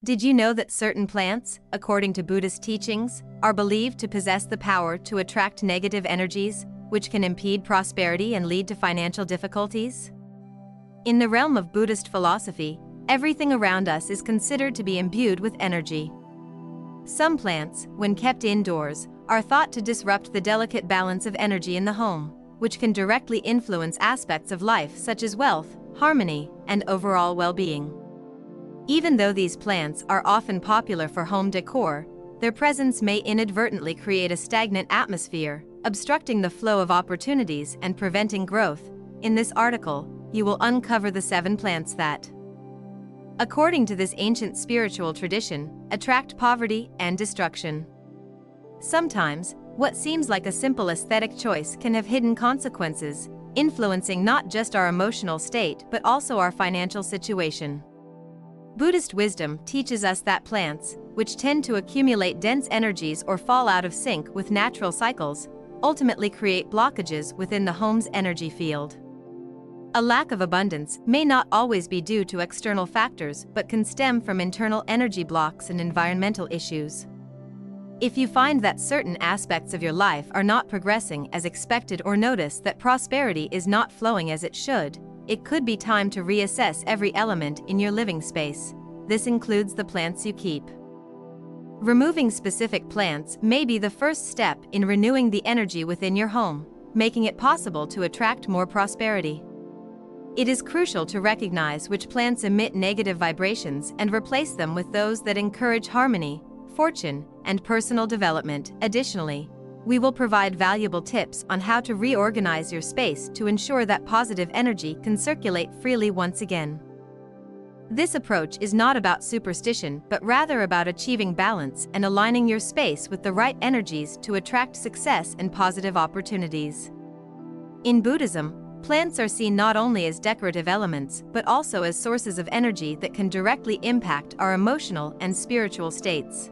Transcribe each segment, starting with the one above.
Did you know that certain plants, according to Buddhist teachings, are believed to possess the power to attract negative energies, which can impede prosperity and lead to financial difficulties? In the realm of Buddhist philosophy, everything around us is considered to be imbued with energy. Some plants, when kept indoors, are thought to disrupt the delicate balance of energy in the home, which can directly influence aspects of life such as wealth, harmony, and overall well-being. Even though these plants are often popular for home decor, their presence may inadvertently create a stagnant atmosphere, obstructing the flow of opportunities and preventing growth. In this article, you will uncover the 7 plants that, according to this ancient spiritual tradition, attract poverty and destruction. Sometimes, what seems like a simple aesthetic choice can have hidden consequences, influencing not just our emotional state but also our financial situation. Buddhist wisdom teaches us that plants, which tend to accumulate dense energies or fall out of sync with natural cycles, ultimately create blockages within the home's energy field. A lack of abundance may not always be due to external factors but can stem from internal energy blocks and environmental issues. If you find that certain aspects of your life are not progressing as expected or notice that prosperity is not flowing as it should, it could be time to reassess every element in your living space. This includes the plants you keep. Removing specific plants may be the first step in renewing the energy within your home, making it possible to attract more prosperity. It is crucial to recognize which plants emit negative vibrations and replace them with those that encourage harmony, fortune, and personal development. Additionally, we will provide valuable tips on how to reorganize your space to ensure that positive energy can circulate freely once again. This approach is not about superstition but rather about achieving balance and aligning your space with the right energies to attract success and positive opportunities. In Buddhism, plants are seen not only as decorative elements but also as sources of energy that can directly impact our emotional and spiritual states.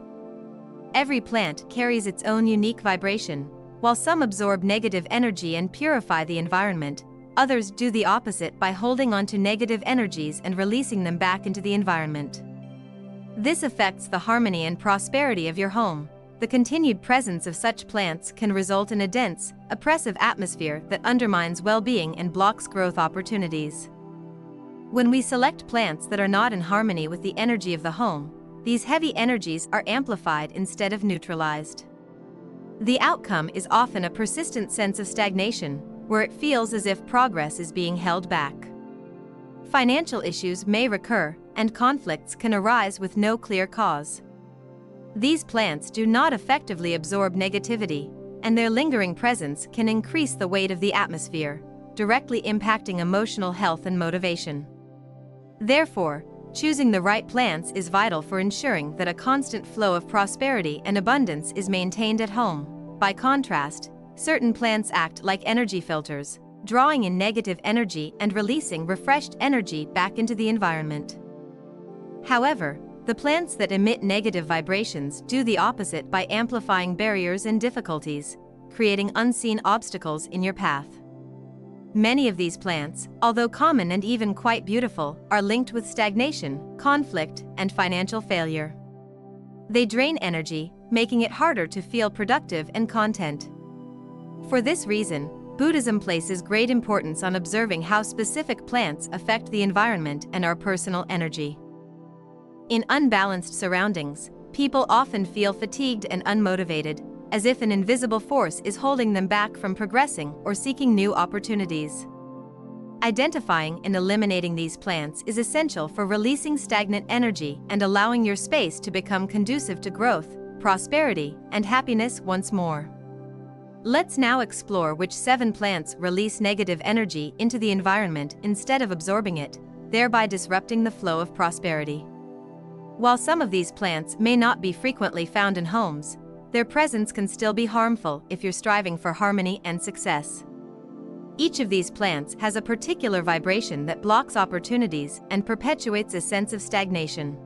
Every plant carries its own unique vibration. While some absorb negative energy and purify the environment, others do the opposite by holding on to negative energies and releasing them back into the environment. This affects the harmony and prosperity of your home. The continued presence of such plants can result in a dense, oppressive atmosphere that undermines well-being and blocks growth opportunities. When we select plants that are not in harmony with the energy of the home, these heavy energies are amplified instead of neutralized. The outcome is often a persistent sense of stagnation, where it feels as if progress is being held back. Financial issues may recur, and conflicts can arise with no clear cause. These plants do not effectively absorb negativity, and their lingering presence can increase the weight of the atmosphere, directly impacting emotional health and motivation. Therefore, choosing the right plants is vital for ensuring that a constant flow of prosperity and abundance is maintained at home. By contrast, certain plants act like energy filters, drawing in negative energy and releasing refreshed energy back into the environment. However, the plants that emit negative vibrations do the opposite by amplifying barriers and difficulties, creating unseen obstacles in your path. Many of these plants, although common and even quite beautiful, are linked with stagnation, conflict, and financial failure. They drain energy, making it harder to feel productive and content. For this reason, Buddhism places great importance on observing how specific plants affect the environment and our personal energy. In unbalanced surroundings, people often feel fatigued and unmotivated, as if an invisible force is holding them back from progressing or seeking new opportunities. Identifying and eliminating these plants is essential for releasing stagnant energy and allowing your space to become conducive to growth, prosperity, and happiness once more. Let's now explore which 7 plants release negative energy into the environment instead of absorbing it, thereby disrupting the flow of prosperity. While some of these plants may not be frequently found in homes, their presence can still be harmful if you're striving for harmony and success. Each of these plants has a particular vibration that blocks opportunities and perpetuates a sense of stagnation.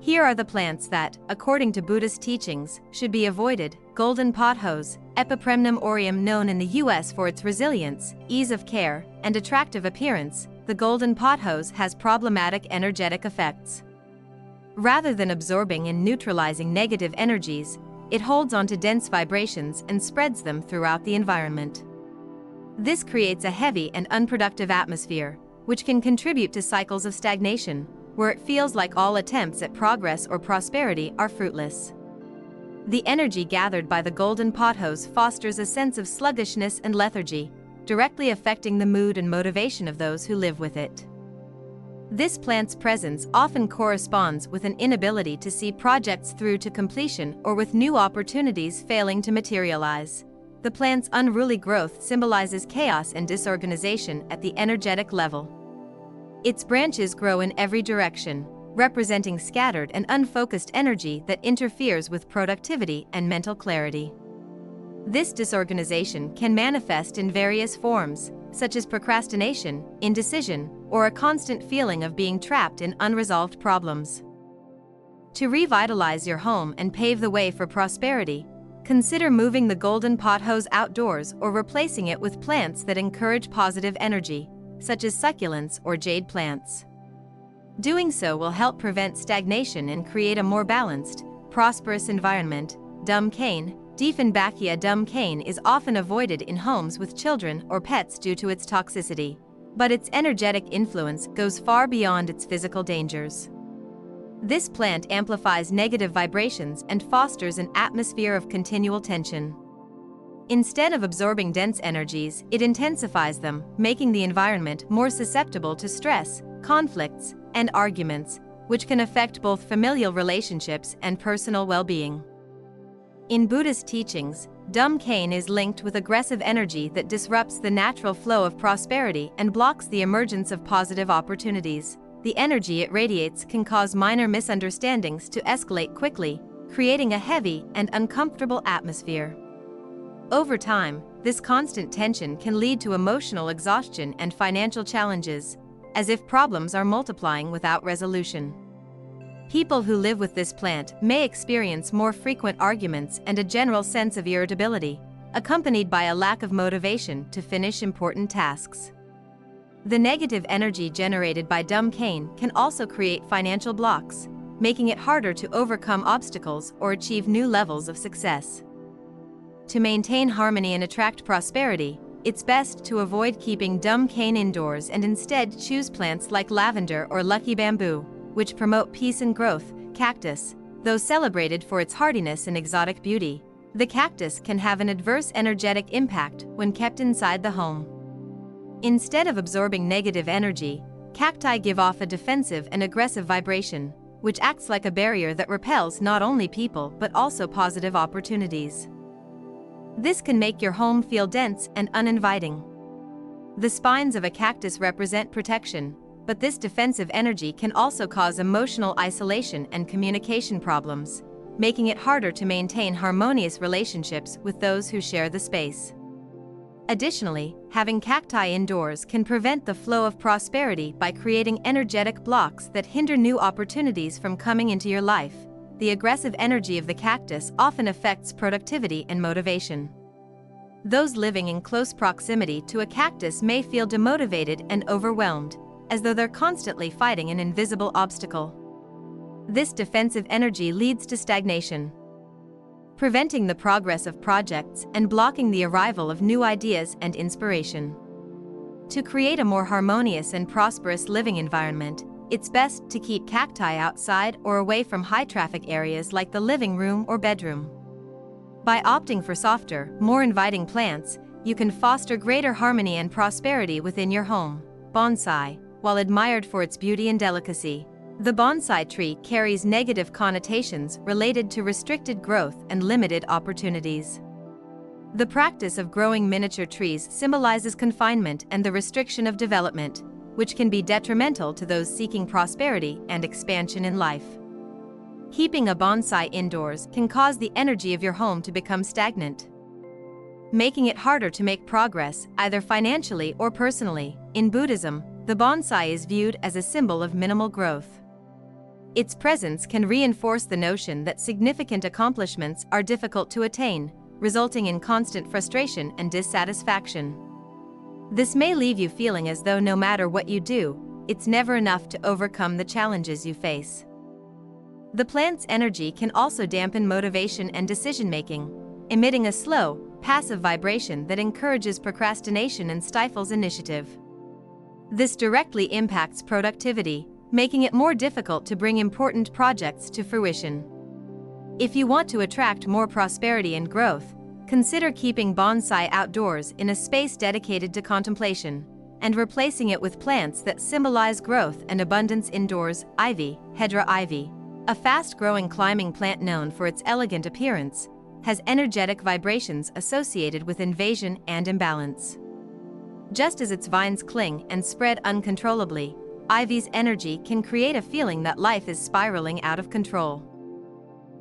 Here are the plants that, according to Buddhist teachings, should be avoided. Golden pothose, Epipremnum aureum, known in the US for its resilience, ease of care, and attractive appearance. The golden pothose has problematic energetic effects. Rather than absorbing and neutralizing negative energies, it holds onto dense vibrations and spreads them throughout the environment. This creates a heavy and unproductive atmosphere, which can contribute to cycles of stagnation, where it feels like all attempts at progress or prosperity are fruitless. The energy gathered by the golden pothose fosters a sense of sluggishness and lethargy, directly affecting the mood and motivation of those who live with it. This plant's presence often corresponds with an inability to see projects through to completion or with new opportunities failing to materialize. The plant's unruly growth symbolizes chaos and disorganization at the energetic level. Its branches grow in every direction, representing scattered and unfocused energy that interferes with productivity and mental clarity. This disorganization can manifest in various forms, such as procrastination, indecision, or a constant feeling of being trapped in unresolved problems. To revitalize your home and pave the way for prosperity, consider moving the golden pothose outdoors or replacing it with plants that encourage positive energy, such as succulents or jade plants. Doing so will help prevent stagnation and create a more balanced, prosperous environment. Dumb cane, Dieffenbachia dumb cane is often avoided in homes with children or pets due to its toxicity, but its energetic influence goes far beyond its physical dangers. This plant amplifies negative vibrations and fosters an atmosphere of continual tension. Instead of absorbing dense energies, it intensifies them, making the environment more susceptible to stress, conflicts, and arguments, which can affect both familial relationships and personal well-being. In Buddhist teachings, dumb cane is linked with aggressive energy that disrupts the natural flow of prosperity and blocks the emergence of positive opportunities. The energy it radiates can cause minor misunderstandings to escalate quickly, creating a heavy and uncomfortable atmosphere. Over time, this constant tension can lead to emotional exhaustion and financial challenges, as if problems are multiplying without resolution. People who live with this plant may experience more frequent arguments and a general sense of irritability, accompanied by a lack of motivation to finish important tasks. The negative energy generated by dumb cane can also create financial blocks, making it harder to overcome obstacles or achieve new levels of success. To maintain harmony and attract prosperity, it's best to avoid keeping dumb cane indoors and instead choose plants like lavender or lucky bamboo, which promote peace and growth. Cactus, though celebrated for its hardiness and exotic beauty, the cactus can have an adverse energetic impact when kept inside the home. Instead of absorbing negative energy, cacti give off a defensive and aggressive vibration, which acts like a barrier that repels not only people but also positive opportunities. This can make your home feel dense and uninviting. The spines of a cactus represent protection, but this defensive energy can also cause emotional isolation and communication problems, making it harder to maintain harmonious relationships with those who share the space. Additionally, having cacti indoors can prevent the flow of prosperity by creating energetic blocks that hinder new opportunities from coming into your life. The aggressive energy of the cactus often affects productivity and motivation. Those living in close proximity to a cactus may feel demotivated and overwhelmed, as though they're constantly fighting an invisible obstacle. This defensive energy leads to stagnation, preventing the progress of projects and blocking the arrival of new ideas and inspiration. To create a more harmonious and prosperous living environment, it's best to keep cacti outside or away from high-traffic areas like the living room or bedroom. By opting for softer, more inviting plants, you can foster greater harmony and prosperity within your home. Bonsai, while admired for its beauty and delicacy, the bonsai tree carries negative connotations related to restricted growth and limited opportunities. The practice of growing miniature trees symbolizes confinement and the restriction of development, which can be detrimental to those seeking prosperity and expansion in life. Keeping a bonsai indoors can cause the energy of your home to become stagnant, making it harder to make progress, either financially or personally. In Buddhism, the bonsai is viewed as a symbol of minimal growth. Its presence can reinforce the notion that significant accomplishments are difficult to attain, resulting in constant frustration and dissatisfaction. This may leave you feeling as though no matter what you do, it's never enough to overcome the challenges you face. The plant's energy can also dampen motivation and decision-making, emitting a slow, passive vibration that encourages procrastination and stifles initiative. This directly impacts productivity, making it more difficult to bring important projects to fruition. If you want to attract more prosperity and growth, consider keeping bonsai outdoors in a space dedicated to contemplation, and replacing it with plants that symbolize growth and abundance indoors. Ivy, Hedera ivy, a fast-growing climbing plant known for its elegant appearance, has energetic vibrations associated with invasion and imbalance. Just as its vines cling and spread uncontrollably, ivy's energy can create a feeling that life is spiraling out of control.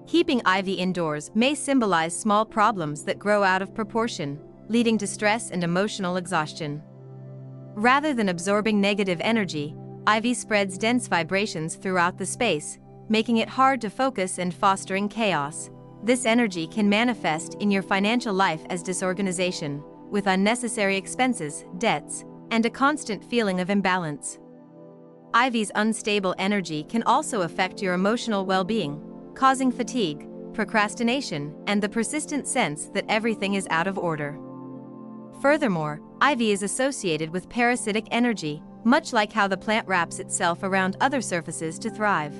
Keeping ivy indoors may symbolize small problems that grow out of proportion, leading to stress and emotional exhaustion. Rather than absorbing negative energy, ivy spreads dense vibrations throughout the space, making it hard to focus and fostering chaos. This energy can manifest in your financial life as disorganization, with unnecessary expenses, debts, and a constant feeling of imbalance. Ivy's unstable energy can also affect your emotional well-being, causing fatigue, procrastination, and the persistent sense that everything is out of order. Furthermore, ivy is associated with parasitic energy, much like how the plant wraps itself around other surfaces to thrive.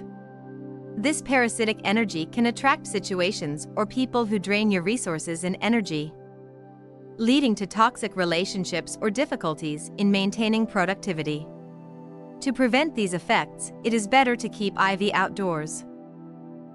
This parasitic energy can attract situations or people who drain your resources and energy, leading to toxic relationships or difficulties in maintaining productivity. To prevent these effects, it is better to keep ivy outdoors.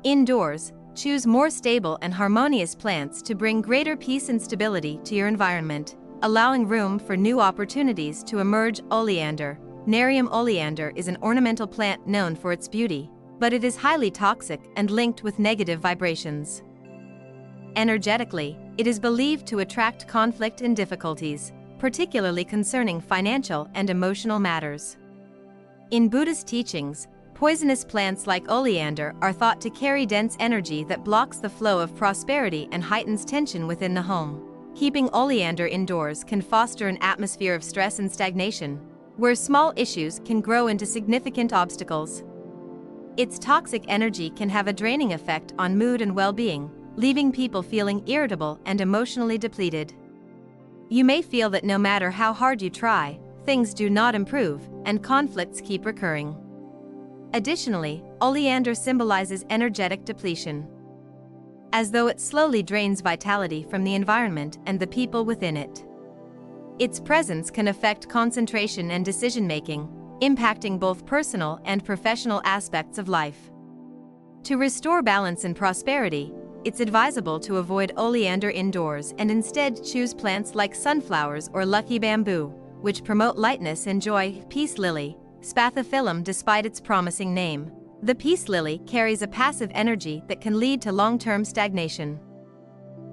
Indoors, choose more stable and harmonious plants to bring greater peace and stability to your environment, allowing room for new opportunities to emerge. Oleander. Nerium oleander is an ornamental plant known for its beauty, but it is highly toxic and linked with negative vibrations. Energetically, it is believed to attract conflict and difficulties, particularly concerning financial and emotional matters. In Buddhist teachings, poisonous plants like oleander are thought to carry dense energy that blocks the flow of prosperity and heightens tension within the home. Keeping oleander indoors can foster an atmosphere of stress and stagnation, where small issues can grow into significant obstacles. Its toxic energy can have a draining effect on mood and well-being, leaving people feeling irritable and emotionally depleted. You may feel that no matter how hard you try, things do not improve, and conflicts keep recurring. Additionally, oleander symbolizes energetic depletion, as though it slowly drains vitality from the environment and the people within it. Its presence can affect concentration and decision-making, impacting both personal and professional aspects of life. To restore balance and prosperity, it's advisable to avoid oleander indoors and instead choose plants like sunflowers or lucky bamboo, which promote lightness and joy. Peace lily, Spathiphyllum. Despite its promising name, the peace lily carries a passive energy that can lead to long-term stagnation.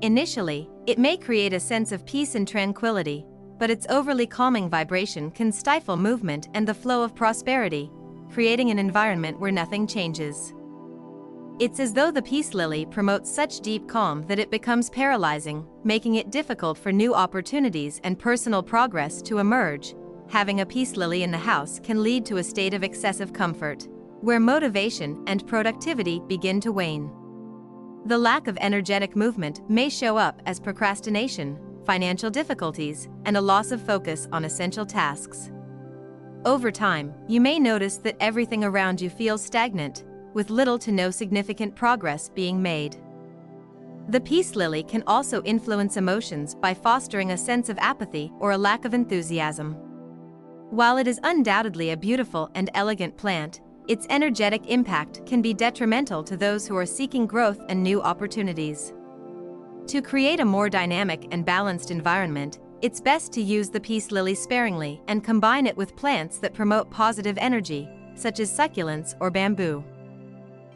Initially, it may create a sense of peace and tranquility, but its overly calming vibration can stifle movement and the flow of prosperity, creating an environment where nothing changes. It's as though the peace lily promotes such deep calm that it becomes paralyzing, making it difficult for new opportunities and personal progress to emerge. Having a peace lily in the house can lead to a state of excessive comfort, where motivation and productivity begin to wane. The lack of energetic movement may show up as procrastination, financial difficulties, and a loss of focus on essential tasks. Over time, you may notice that everything around you feels stagnant, with little to no significant progress being made. The peace lily can also influence emotions by fostering a sense of apathy or a lack of enthusiasm. While it is undoubtedly a beautiful and elegant plant, its energetic impact can be detrimental to those who are seeking growth and new opportunities. To create a more dynamic and balanced environment, it's best to use the peace lily sparingly and combine it with plants that promote positive energy, such as succulents or bamboo.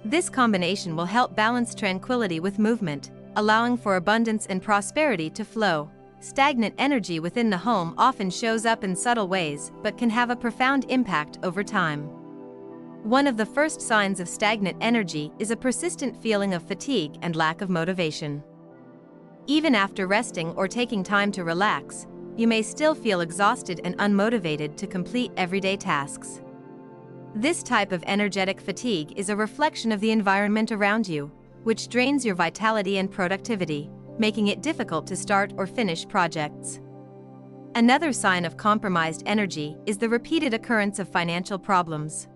This combination will help balance tranquility with movement, allowing for abundance and prosperity to flow. Stagnant energy within the home often shows up in subtle ways but can have a profound impact over time. One of the first signs of stagnant energy is a persistent feeling of fatigue and lack of motivation. Even after resting or taking time to relax, you may still feel exhausted and unmotivated to complete everyday tasks. This type of energetic fatigue is a reflection of the environment around you, which drains your vitality and productivity, making it difficult to start or finish projects. Another sign of compromised energy is the repeated occurrence of financial problems.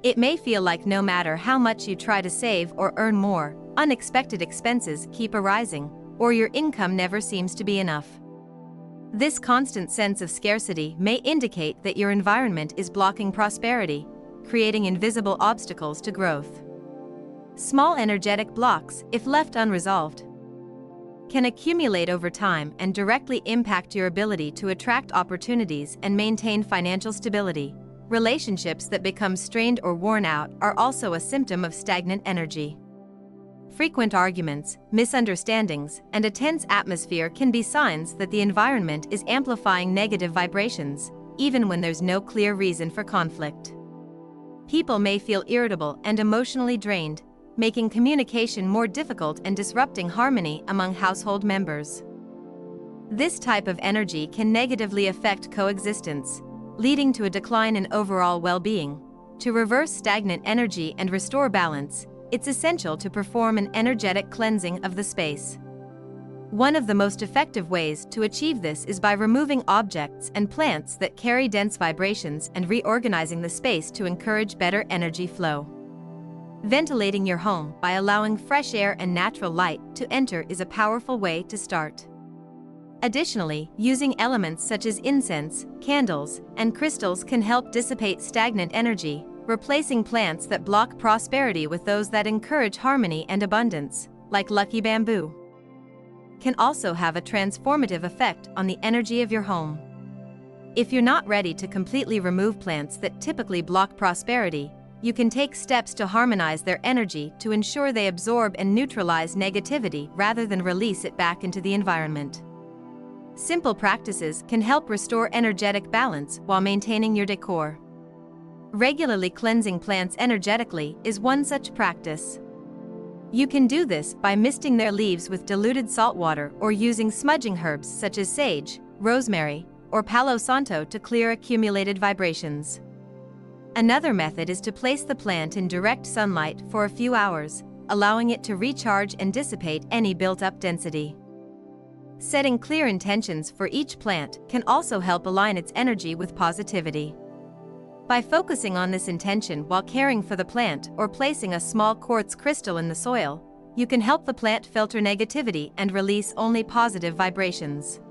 It may feel like no matter how much you try to save or earn more, unexpected expenses keep arising, or your income never seems to be enough. This constant sense of scarcity may indicate that your environment is blocking prosperity, creating invisible obstacles to growth. Small energetic blocks, if left unresolved, can accumulate over time and directly impact your ability to attract opportunities and maintain financial stability. Relationships that become strained or worn out are also a symptom of stagnant energy. Frequent arguments, misunderstandings, and a tense atmosphere can be signs that the environment is amplifying negative vibrations, even when there's no clear reason for conflict. People may feel irritable and emotionally drained, making communication more difficult and disrupting harmony among household members. This type of energy can negatively affect coexistence, leading to a decline in overall well-being. To reverse stagnant energy and restore balance, it's essential to perform an energetic cleansing of the space. One of the most effective ways to achieve this is by removing objects and plants that carry dense vibrations and reorganizing the space to encourage better energy flow. Ventilating your home by allowing fresh air and natural light to enter is a powerful way to start. Additionally, using elements such as incense, candles, and crystals can help dissipate stagnant energy, replacing plants that block prosperity with those that encourage harmony and abundance, like lucky bamboo, can also have a transformative effect on the energy of your home. If you're not ready to completely remove plants that typically block prosperity, you can take steps to harmonize their energy to ensure they absorb and neutralize negativity rather than release it back into the environment. Simple practices can help restore energetic balance while maintaining your decor. Regularly cleansing plants energetically is one such practice. You can do this by misting their leaves with diluted salt water or using smudging herbs such as sage, rosemary, or Palo Santo to clear accumulated vibrations. Another method is to place the plant in direct sunlight for a few hours, allowing it to recharge and dissipate any built-up density. Setting clear intentions for each plant can also help align its energy with positivity. By focusing on this intention while caring for the plant or placing a small quartz crystal in the soil, you can help the plant filter negativity and release only positive vibrations.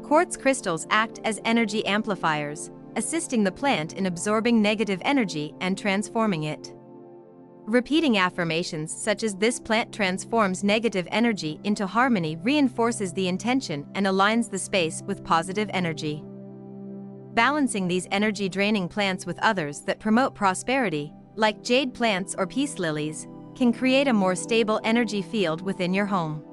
Quartz crystals act as energy amplifiers, assisting the plant in absorbing negative energy and transforming it. Repeating affirmations such as "this plant transforms negative energy into harmony" reinforces the intention and aligns the space with positive energy. Balancing these energy-draining plants with others that promote prosperity, like jade plants or peace lilies, can create a more stable energy field within your home.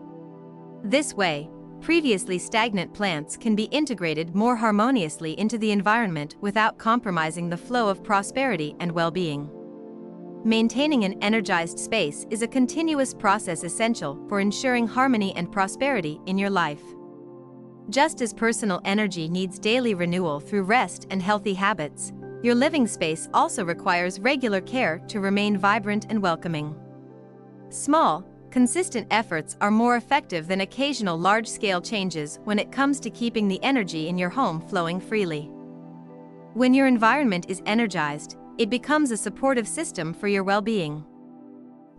This way, previously stagnant plants can be integrated more harmoniously into the environment without compromising the flow of prosperity and well-being. Maintaining an energized space is a continuous process essential for ensuring harmony and prosperity in your life. Just as personal energy needs daily renewal through rest and healthy habits, your living space also requires regular care to remain vibrant and welcoming. Small, consistent efforts are more effective than occasional large-scale changes when it comes to keeping the energy in your home flowing freely. When your environment is energized, it becomes a supportive system for your well-being.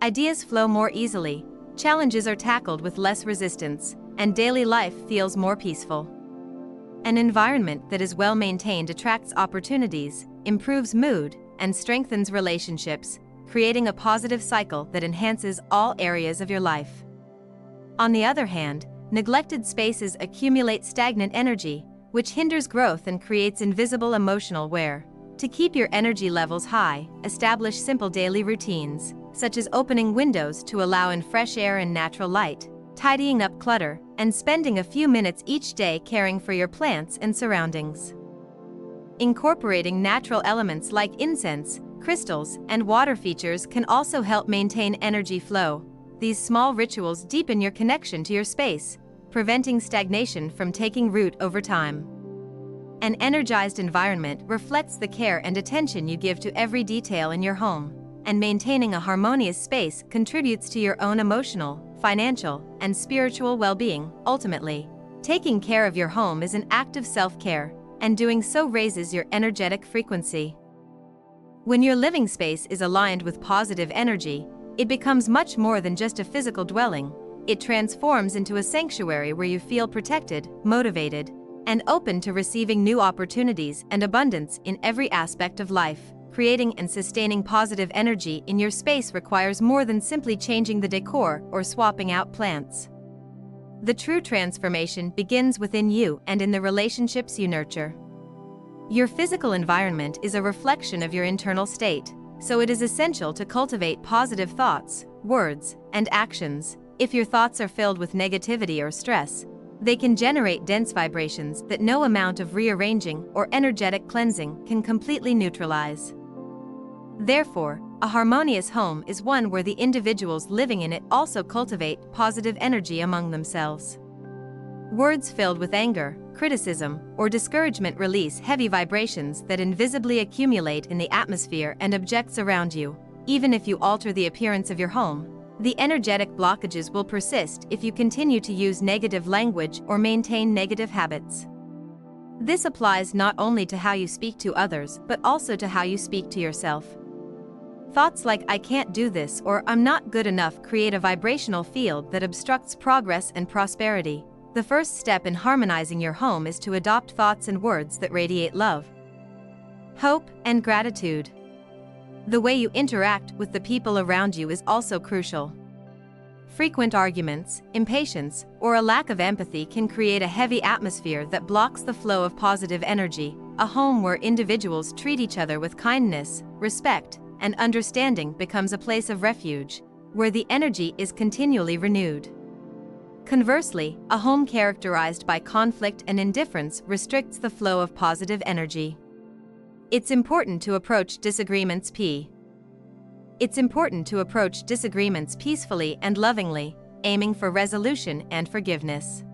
Ideas flow more easily, challenges are tackled with less resistance, and daily life feels more peaceful. An environment that is well maintained attracts opportunities, improves mood, and strengthens relationships, creating a positive cycle that enhances all areas of your life. On the other hand, neglected spaces accumulate stagnant energy, which hinders growth and creates invisible emotional wear. To keep your energy levels high, establish simple daily routines, such as opening windows to allow in fresh air and natural light, tidying up clutter, and spending a few minutes each day caring for your plants and surroundings. Incorporating natural elements like incense, crystals, and water features can also help maintain energy flow. These small rituals deepen your connection to your space, preventing stagnation from taking root over time. An energized environment reflects the care and attention you give to every detail in your home, and maintaining a harmonious space contributes to your own emotional, financial, and spiritual well-being. Ultimately, taking care of your home is an act of self-care, and doing so raises your energetic frequency. When your living space is aligned with positive energy, it becomes much more than just a physical dwelling. It transforms into a sanctuary where you feel protected, motivated, and open to receiving new opportunities and abundance in every aspect of life. Creating and sustaining positive energy in your space requires more than simply changing the decor or swapping out plants. The true transformation begins within you and in the relationships you nurture. Your physical environment is a reflection of your internal state, so it is essential to cultivate positive thoughts, words, and actions. If your thoughts are filled with negativity or stress, they can generate dense vibrations that no amount of rearranging or energetic cleansing can completely neutralize. Therefore, a harmonious home is one where the individuals living in it also cultivate positive energy among themselves. Words filled with anger, criticism, or discouragement release heavy vibrations that invisibly accumulate in the atmosphere and objects around you. Even if you alter the appearance of your home, the energetic blockages will persist if you continue to use negative language or maintain negative habits. This applies not only to how you speak to others but also to how you speak to yourself. Thoughts like "I can't do this" or "I'm not good enough" create a vibrational field that obstructs progress and prosperity. The first step in harmonizing your home is to adopt thoughts and words that radiate love, hope, and gratitude. The way you interact with the people around you is also crucial. Frequent arguments, impatience, or a lack of empathy can create a heavy atmosphere that blocks the flow of positive energy. A home where individuals treat each other with kindness, respect, and understanding becomes a place of refuge, where the energy is continually renewed. Conversely, a home characterized by conflict and indifference restricts the flow of positive energy. It's important to approach disagreements peacefully and lovingly, aiming for resolution and forgiveness.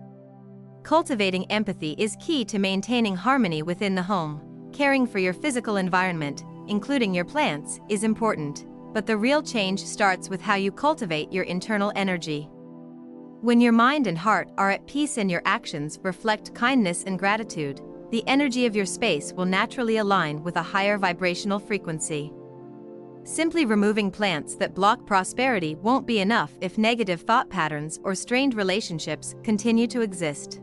Cultivating empathy is key to maintaining harmony within the home. Caring for your physical environment, including your plants, is important, but the real change starts with how you cultivate your internal energy. When your mind and heart are at peace and your actions reflect kindness and gratitude, the energy of your space will naturally align with a higher vibrational frequency. Simply removing plants that block prosperity won't be enough if negative thought patterns or strained relationships continue to exist.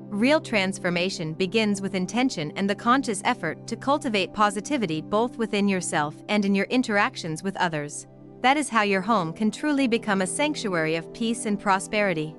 Real transformation begins with intention and the conscious effort to cultivate positivity both within yourself and in your interactions with others. That is how your home can truly become a sanctuary of peace and prosperity.